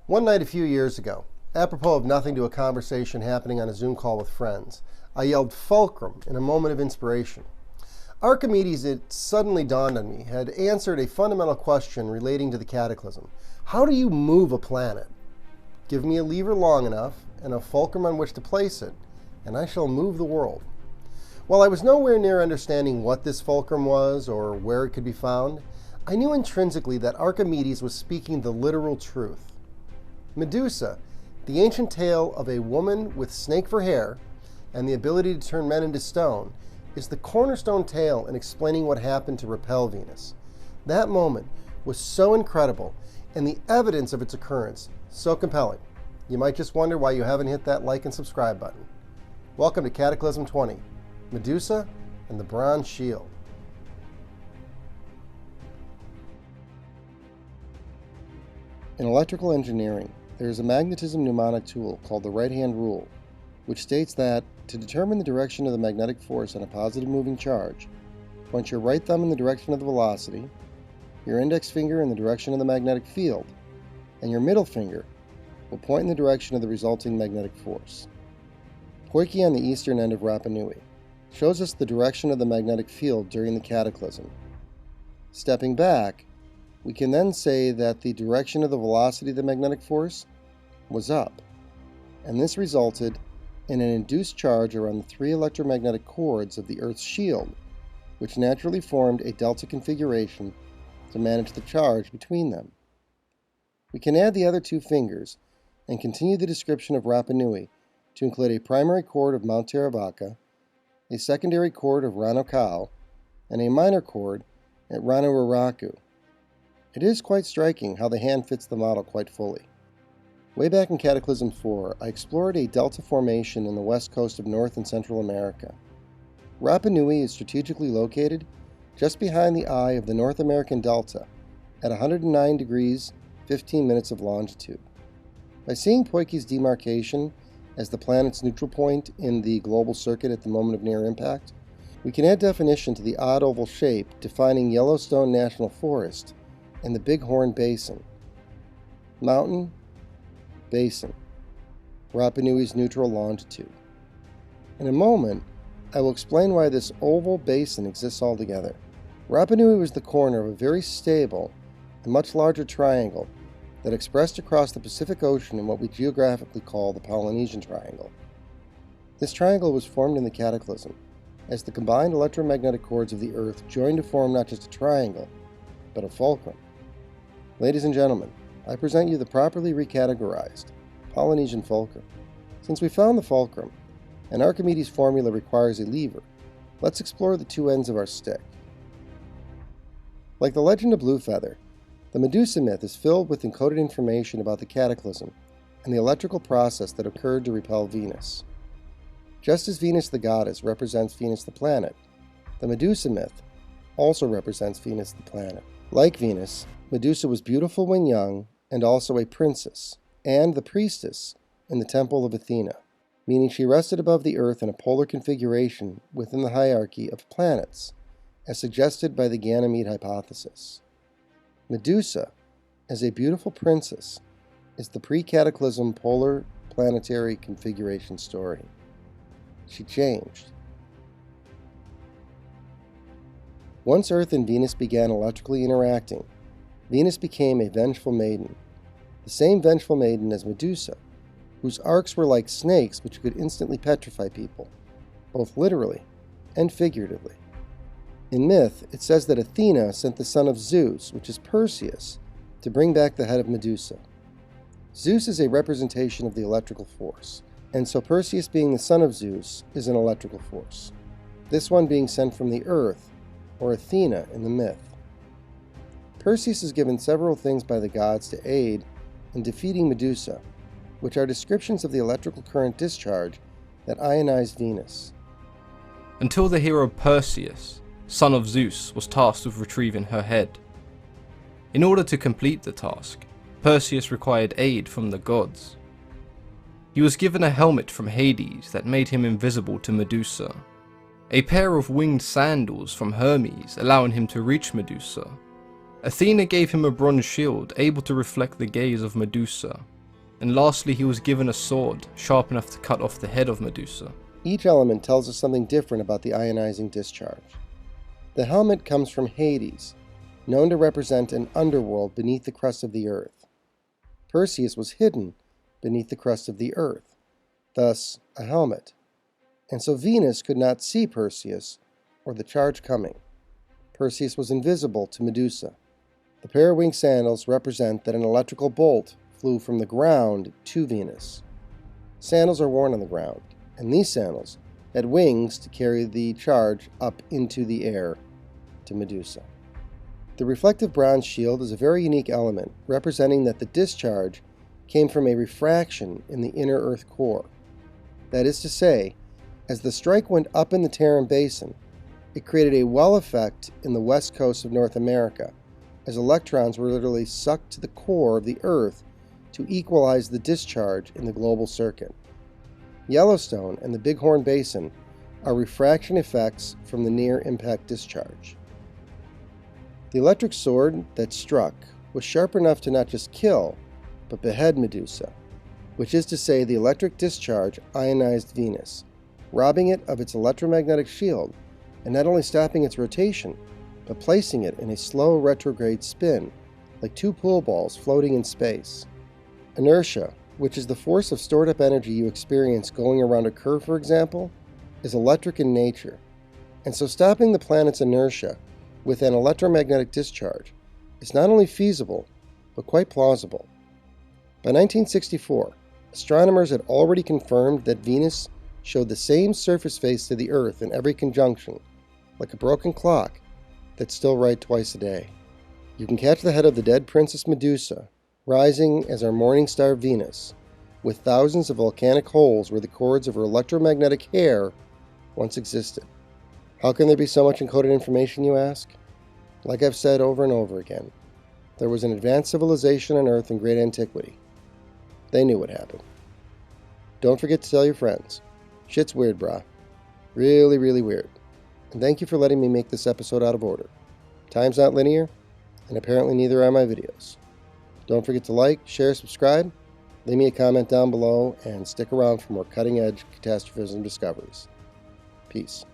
One night a few years ago, apropos of nothing to a conversation happening on a Zoom call with friends, I yelled fulcrum in a moment of inspiration. Archimedes, it suddenly dawned on me, had answered a fundamental question relating to the Cataclysm. How do you move a planet? Give me a lever long enough and a fulcrum on which to place it, and I shall move the world. While I was nowhere near understanding what this fulcrum was or where it could be found, I knew intrinsically that Archimedes was speaking the literal truth. Medusa, the ancient tale of a woman with snake for hair and the ability to turn men into stone, is the cornerstone tale in explaining what happened to repel Venus. That moment was so incredible, and the evidence of its occurrence so compelling. You might just wonder why you haven't hit that like and subscribe button. Welcome to Cataclysm 20, Medusa and the Bronze Shield. In electrical engineering, there is a magnetism mnemonic tool called the right-hand rule, which states that, to determine the direction of the magnetic force on a positive moving charge, point your right thumb in the direction of the velocity, your index finger in the direction of the magnetic field, and your middle finger will point in the direction of the resulting magnetic force. Poiky on the eastern end of Rapa Nui shows us the direction of the magnetic field during the Cataclysm. Stepping back, we can then say that the direction of the velocity of the magnetic force was up, and this resulted in an induced charge around the three electromagnetic cords of the Earth's shield, which naturally formed a delta configuration to manage the charge between them. We can add the other two fingers and continue the description of Rapa Nui to include a primary chord of Mount Teravaka, a secondary chord of Rano Kau, and a minor chord at Rano Raraku. It is quite striking how the hand fits the model quite fully. Way back in Cataclysm 4, I explored a delta formation in the west coast of North and Central America. Rapa Nui is strategically located just behind the eye of the North American Delta at 109 degrees 15 minutes of longitude. By seeing Poiky's demarcation as the planet's neutral point in the global circuit at the moment of near impact, we can add definition to the odd oval shape defining Yellowstone National Forest and the Bighorn Basin. Mountain, basin, Rapa Nui's neutral longitude. In a moment, I will explain why this oval basin exists altogether. Rapa Nui was the corner of a very stable and much larger triangle that expressed across the Pacific Ocean in what we geographically call the Polynesian Triangle. This triangle was formed in the Cataclysm, as the combined electromagnetic cords of the Earth joined to form not just a triangle, but a fulcrum. Ladies and gentlemen, I present you the properly recategorized Polynesian fulcrum. Since we found the fulcrum, and Archimedes' formula requires a lever, let's explore the two ends of our stick. Like the legend of Bluefeather, the Medusa myth is filled with encoded information about the Cataclysm and the electrical process that occurred to repel Venus. Just as Venus the goddess represents Venus the planet, the Medusa myth also represents Venus the planet. Like Venus, Medusa was beautiful when young and also a princess, and the priestess in the temple of Athena, meaning she rested above the Earth in a polar configuration within the hierarchy of planets, as suggested by the Ganymede hypothesis. Medusa, as a beautiful princess, is the pre-cataclysm polar planetary configuration story. She changed. Once Earth and Venus began electrically interacting, Venus became a vengeful maiden, the same vengeful maiden as Medusa, whose arcs were like snakes which could instantly petrify people, both literally and figuratively. In myth, it says that Athena sent the son of Zeus, which is Perseus, to bring back the head of Medusa. Zeus is a representation of the electrical force, and so Perseus being the son of Zeus is an electrical force, this one being sent from the earth, or Athena in the myth. Perseus is given several things by the gods to aid in defeating Medusa, which are descriptions of the electrical current discharge that ionized Venus. Until the hero Perseus, son of Zeus, was tasked with retrieving her head. In order to complete the task, Perseus required aid from the gods. He was given a helmet from Hades that made him invisible to Medusa, a pair of winged sandals from Hermes allowing him to reach Medusa. Athena gave him a bronze shield able to reflect the gaze of Medusa, And lastly, he was given a sword, sharp enough to cut off the head of Medusa. Each element tells us something different about the ionizing discharge. The helmet comes from Hades, known to represent an underworld beneath the crust of the earth. Perseus was hidden beneath the crust of the earth, thus a helmet. And so Venus could not see Perseus or the charge coming. Perseus was invisible to Medusa. The pair of winged sandals represent that an electrical bolt flew from the ground to Venus. Sandals are worn on the ground, and these sandals had wings to carry the charge up into the air to Medusa. The reflective bronze shield is a very unique element, representing that the discharge came from a refraction in the inner Earth core. That is to say, as the strike went up in the Taran Basin, it created a well effect in the west coast of North America, as electrons were literally sucked to the core of the Earth to equalize the discharge in the global circuit. Yellowstone and the Bighorn Basin are refraction effects from the near-impact discharge. The electric sword that struck was sharp enough to not just kill, but behead Medusa, which is to say the electric discharge ionized Venus, robbing it of its electromagnetic shield and not only stopping its rotation, but placing it in a slow retrograde spin, like two pool balls floating in space. Inertia, which is the force of stored up energy you experience going around a curve, for example, is electric in nature, and so stopping the planet's inertia with an electromagnetic discharge is not only feasible, but quite plausible. By 1964, astronomers had already confirmed that Venus showed the same surface face to the Earth in every conjunction, like a broken clock that's still right twice a day. You can catch the head of the dead Princess Medusa, rising as our morning star Venus, with thousands of volcanic holes where the cords of her electromagnetic hair once existed. How can there be so much encoded information, you ask? Like I've said over and over again, there was an advanced civilization on Earth in great antiquity. They knew what happened. Don't forget to tell your friends. Shit's weird, brah. Really, really weird. And thank you for letting me make this episode out of order. Time's not linear, and apparently neither are my videos. Don't forget to like, share, subscribe, leave me a comment down below, and stick around for more cutting-edge catastrophism discoveries. Peace.